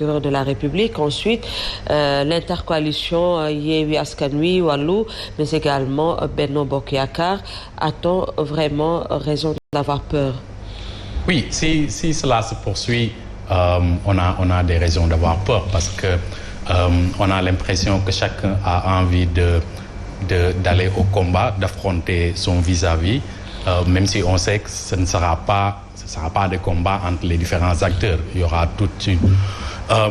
de la République. Ensuite, l'intercoalition Yewwi Askan Wi, Wallu, mais également Benno Bokk Yakaar. A-t-on vraiment raison d'avoir peur? Oui, si cela se poursuit, on a des raisons d'avoir peur parce que on a l'impression que chacun a envie d'aller au combat, d'affronter son vis-à-vis, même si on sait que ce ne sera pas des combats entre les différents acteurs. Il y aura toute une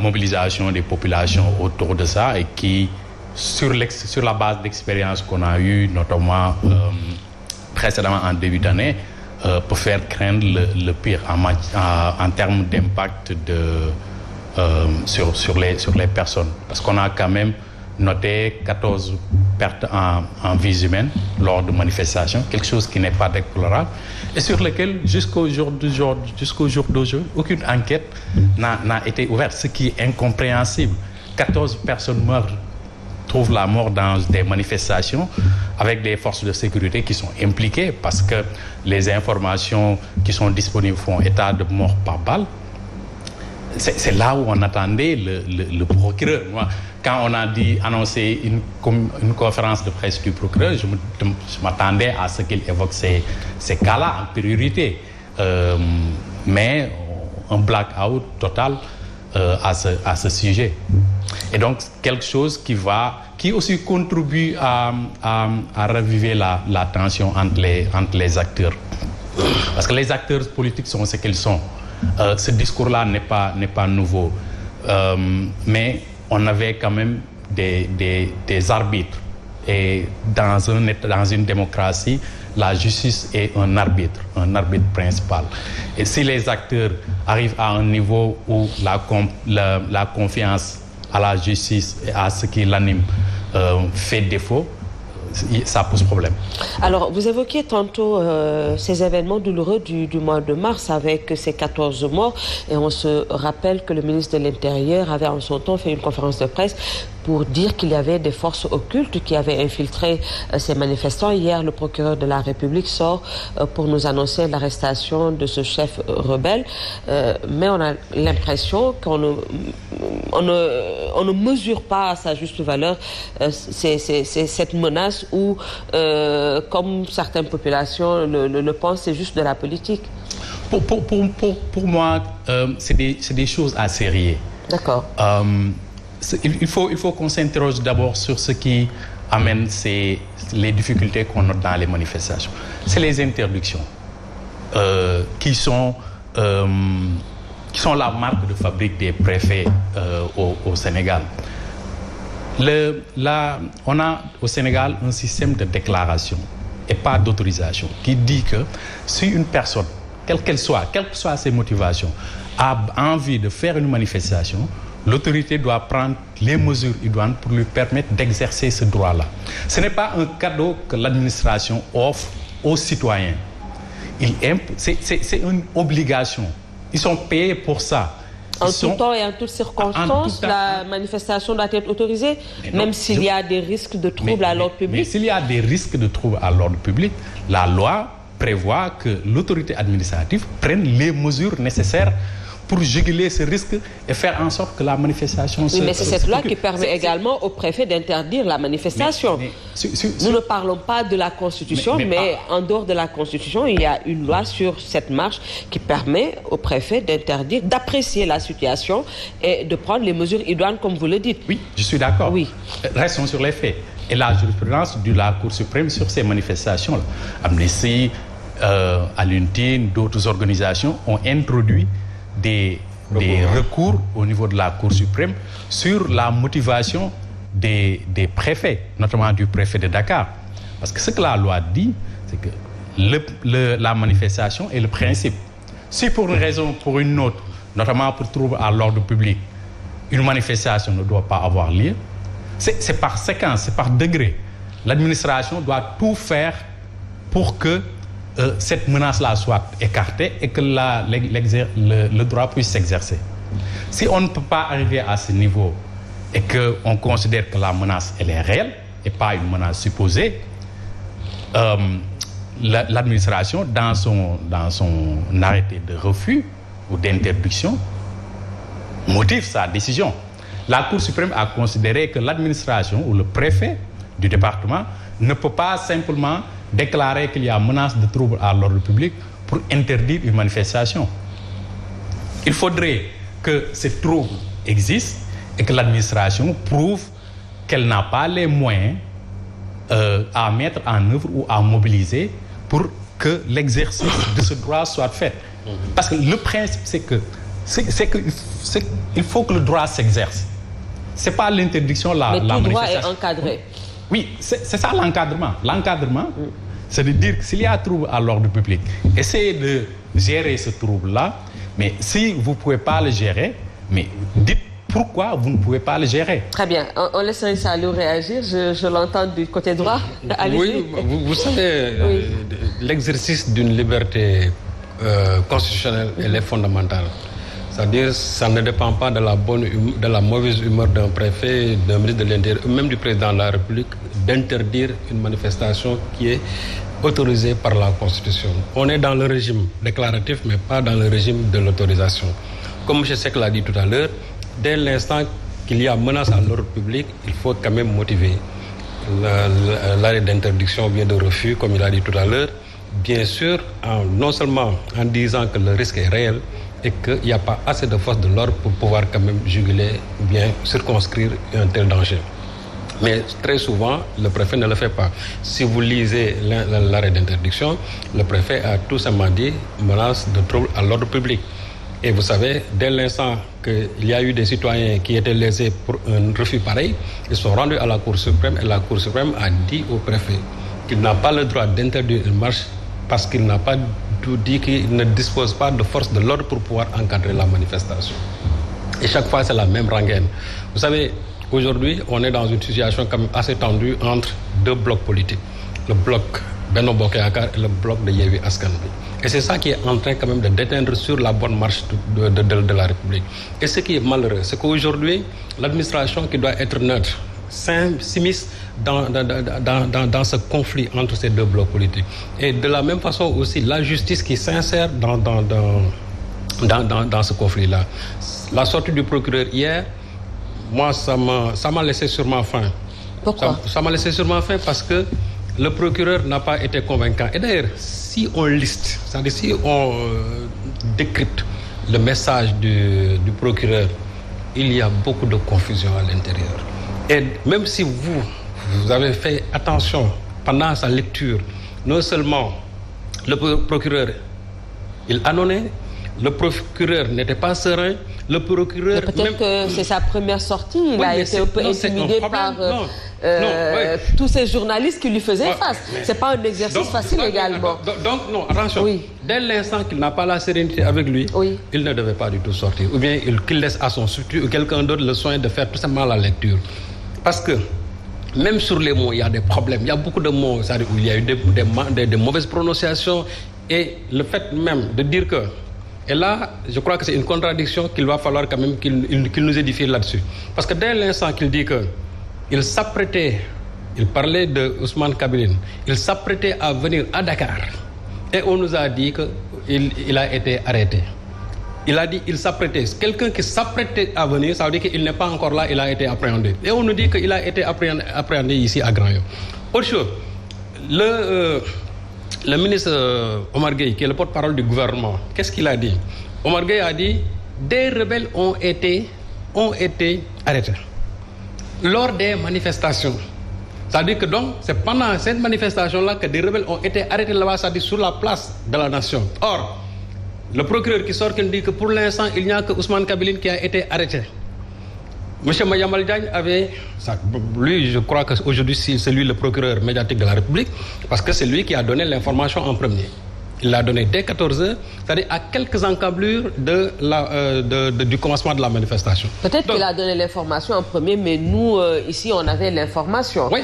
mobilisation des populations autour de ça et qui, sur la base d'expériences qu'on a eues, notamment précédemment en début d'année, peut faire craindre le pire en termes d'impact sur les personnes. Parce qu'on a quand même noté 14 pertes en vies humaines lors de manifestations, quelque chose qui n'est pas déplorable, et sur lequel, jusqu'au jour d'aujourd'hui, aucune enquête n'a été ouverte, ce qui est incompréhensible. 14 personnes trouvent la mort dans des manifestations avec des forces de sécurité qui sont impliquées parce que les informations qui sont disponibles font état de mort par balle. C'est là où on attendait le procureur. Moi, quand on a annoncé une conférence de presse du procureur, je m'attendais à ce qu'il évoque ces cas-là en priorité. Mais un blackout total à ce sujet. Et donc, quelque chose qui aussi contribue à raviver la tension entre les acteurs. Parce que les acteurs politiques sont ce qu'ils sont. Ce discours-là n'est pas nouveau. Mais on avait quand même des arbitres. Et dans une démocratie, la justice est un arbitre principal. Et si les acteurs arrivent à un niveau où la confiance à la justice et à ce qui l'anime fait défaut, ça pose problème. Alors, vous évoquiez tantôt ces événements douloureux du mois de mars avec ces 14 morts. Et on se rappelle que le ministre de l'Intérieur avait en son temps fait une conférence de presse pour dire qu'il y avait des forces occultes qui avaient infiltré ces manifestants. Hier, le procureur de la République sort pour nous annoncer l'arrestation de ce chef rebelle. Mais on a l'impression qu'on ne mesure pas à sa juste valeur cette menace où, comme certaines populations le pensent, c'est juste de la politique. Pour moi, c'est des choses à sérieux. D'accord. Il faut qu'on s'interroge d'abord sur ce qui amène les difficultés qu'on note dans les manifestations. C'est les interdictions qui sont la marque de fabrique des préfets au Sénégal. On a au Sénégal un système de déclaration et pas d'autorisation qui dit que si une personne, quelles que soient ses motivations, a envie de faire une manifestation, l'autorité doit prendre les mesures idoines pour lui permettre d'exercer ce droit-là. Ce n'est pas un cadeau que l'administration offre aux citoyens. C'est une obligation. Ils sont payés pour ça. En tout temps et en toutes circonstances, la manifestation doit être autorisée, même s'il y a des risques de troubles à l'ordre public. Mais s'il y a des risques de troubles à l'ordre public, la loi prévoit que l'autorité administrative prenne les mesures nécessaires pour juguler ce risque et faire en sorte que la manifestation mais c'est cette loi qui permet également au préfet d'interdire la manifestation. Nous ne parlons pas de la Constitution, mais en dehors de la Constitution, il y a une loi sur cette marche qui permet au préfet d'interdire, d'apprécier la situation et de prendre les mesures idoines, comme vous le dites. Oui, je suis d'accord. Oui. Restons sur les faits. Et la jurisprudence de la Cour suprême sur ces manifestations-là, Amnesty, Aluntine, d'autres organisations ont introduit des recours au niveau de la Cour suprême sur la motivation des préfets, notamment du préfet de Dakar. Parce que ce que la loi dit, c'est que la manifestation est le principe. Si pour une raison ou pour une autre, notamment pour trouble à l'ordre public, une manifestation ne doit pas avoir lieu, c'est par séquence, c'est par degré. L'administration doit tout faire pour que cette menace-là soit écartée et que le droit puisse s'exercer. Si on ne peut pas arriver à ce niveau et qu'on considère que la menace elle est réelle et pas une menace supposée, l'administration, dans son arrêté de refus ou d'interdiction, motive sa décision. La Cour suprême a considéré que l'administration ou le préfet du département ne peut pas simplement déclarer qu'il y a menace de trouble à l'ordre public pour interdire une manifestation. Il faudrait que ces troubles existent et que l'administration prouve qu'elle n'a pas les moyens à mettre en œuvre ou à mobiliser pour que l'exercice de ce droit soit fait. Parce que le principe, c'est qu'il faut que le droit s'exerce. C'est pas l'interdiction, la manifestation. Mais tout droit est encadré. Oui, c'est ça l'encadrement. L'encadrement, c'est de dire que s'il y a trouble à l'ordre public, essayez de gérer ce trouble-là, mais si vous ne pouvez pas le gérer, mais dites pourquoi vous ne pouvez pas le gérer. Très bien. On laisse Salou réagir. Je l'entends du côté droit. Oui, vous savez, l'exercice d'une liberté constitutionnelle, elle est fondamentale. C'est-à-dire, ça ne dépend pas de la mauvaise humeur d'un préfet, d'un ministre de l'Intérieur, ou même du président de la République, d'interdire une manifestation qui est autorisée par la Constitution. On est dans le régime déclaratif, mais pas dans le régime de l'autorisation. Comme M. Seck l'a dit tout à l'heure, dès l'instant qu'il y a menace à l'ordre public, il faut quand même motiver. L'arrêt d'interdiction vient de refus, comme il a dit tout à l'heure, bien sûr, non seulement en disant que le risque est réel, et qu'il n'y a pas assez de forces de l'ordre pour pouvoir quand même juguler ou bien circonscrire un tel danger. Mais très souvent, le préfet ne le fait pas. Si vous lisez l'arrêt d'interdiction, le préfet a tout simplement dit menace de trouble à l'ordre public. Et vous savez, dès l'instant qu'il y a eu des citoyens qui étaient lésés pour un refus pareil, ils sont rendus à la Cour suprême et la Cour suprême a dit au préfet qu'il n'a pas le droit d'interdire une marche parce qu'il n'a pas dit qu'il ne dispose pas de force de l'ordre pour pouvoir encadrer la manifestation. Et chaque fois, c'est la même rengaine. Vous savez, aujourd'hui, on est dans une situation quand même assez tendue entre deux blocs politiques. Le bloc Benno Bokk Yakaar et le bloc de Yewwi Askan Wi. Et c'est ça qui est en train quand même de déteindre sur la bonne marche de la République. Et ce qui est malheureux, c'est qu'aujourd'hui, l'administration qui doit être neutre s'immisce dans ce conflit entre ces deux blocs politiques. Et de la même façon aussi, la justice qui s'insère dans ce conflit-là. La sortie du procureur hier, moi, ça m'a laissé sur ma faim. Pourquoi ? Ça m'a laissé sur ma faim parce que le procureur n'a pas été convaincant. Et d'ailleurs, si on liste, c'est-à-dire si on décrypte le message du procureur, il y a beaucoup de confusion à l'intérieur. Et même si vous avez fait attention pendant sa lecture, non seulement le procureur, il annonçait, le procureur n'était pas serein, le procureur... Mais peut-être que c'est sa première sortie, il a été un peu intimidé par tous ces journalistes qui lui faisaient face. C'est pas un exercice facile également. Donc, non, attention. Oui. Dès l'instant qu'il n'a pas la sérénité avec lui, il ne devait pas du tout sortir. Ou bien qu'il laisse à son substitut ou quelqu'un d'autre le soin de faire tout simplement la lecture. Parce que même sur les mots, il y a des problèmes. Il y a beaucoup de mots, c'est-à-dire où il y a eu des mauvaises prononciations. Et le fait même de dire que... Et là, je crois que c'est une contradiction qu'il va falloir quand même qu'il nous édifie là-dessus. Parce que dès l'instant qu'il dit qu'il s'apprêtait, il parlait de Ousmane Kabiline, il s'apprêtait à venir à Dakar. Et on nous a dit qu'il a été arrêté. Il a dit qu'il s'apprêtait. Quelqu'un qui s'apprêtait à venir, ça veut dire qu'il n'est pas encore là, il a été appréhendé. Et on nous dit qu'il a été appréhendé ici à Grand-Yoff. Autre chose, le ministre Omar Gueye, qui est le porte-parole du gouvernement, qu'est-ce qu'il a dit? Omar Gueye a dit des rebelles ont été arrêtés lors des manifestations. C'est-à-dire que donc, c'est pendant cette manifestation-là que des rebelles ont été arrêtés là-bas, c'est-à-dire sur la place de la nation. Or, le procureur qui sort, qui dit que pour l'instant, il n'y a que Ousmane Kabiline qui a été arrêté. M. Mayambal Diagne avait... Lui, je crois qu'aujourd'hui, c'est lui le procureur médiatique de la République, parce que c'est lui qui a donné l'information en premier. Il l'a donné dès 14h, c'est-à-dire à quelques encablures du commencement de la manifestation. Peut-être qu'il a donné l'information en premier, mais nous, ici, on avait l'information. Oui,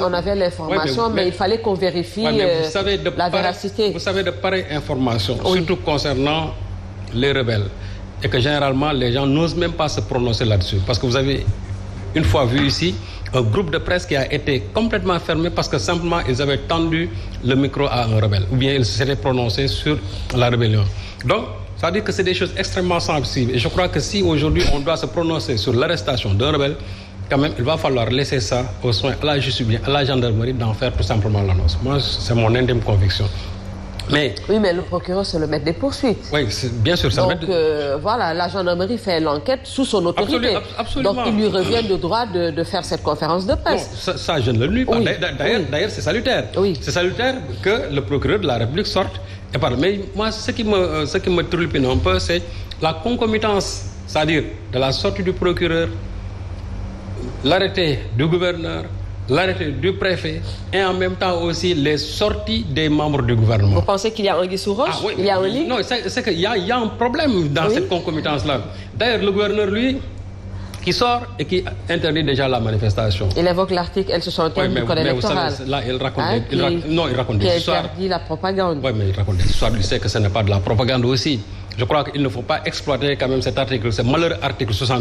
on avait l'information, mais il fallait qu'on vérifie la véracité. Vous savez de pareilles informations, surtout concernant les rebelles. Et que généralement, les gens n'osent même pas se prononcer là-dessus. Parce que vous avez, une fois vu ici, un groupe de presse qui a été complètement fermé parce que simplement, ils avaient tendu le micro à un rebelle. Ou bien ils s'étaient prononcés sur la rébellion. Donc, C'est-à-dire que c'est des choses extrêmement sensibles. Et je crois que si aujourd'hui on doit se prononcer sur l'arrestation d'un rebelle, quand même, il va falloir laisser ça aux soins à la justice, à la gendarmerie d'en faire tout simplement l'annonce. Moi, c'est mon intime conviction. Mais, oui, mais le procureur, c'est le maître des poursuites. Oui, bien sûr. Donc, voilà, la gendarmerie fait l'enquête sous son autorité. Absolument. Donc, il lui revient de droit de faire cette conférence de presse. Bon, ça, je ne le nie pas. Oui. D'ailleurs, c'est salutaire. Oui. C'est salutaire que le procureur de la République sorte et parle. Mais moi, ce qui me turlupine un peu, c'est la concomitance, c'est-à-dire de la sortie du procureur, l'arrêté du gouverneur, l'arrêté du préfet et en même temps aussi les sorties des membres du gouvernement. Vous pensez qu'il y a un anguille sous roche? Oui, il y a un lit? Non, c'est qu'il y a un problème dans cette concomitance-là. D'ailleurs, le gouverneur, lui, qui sort et qui interdit déjà la manifestation. Il évoque l'article L61 du code électoral. Là, il raconte des histoires. Il interdit la propagande. Oui, mais il raconte des histoires. Il sait que ce n'est pas de la propagande aussi. Je crois qu'il ne faut pas exploiter quand même cet article, ce malheureux article 60.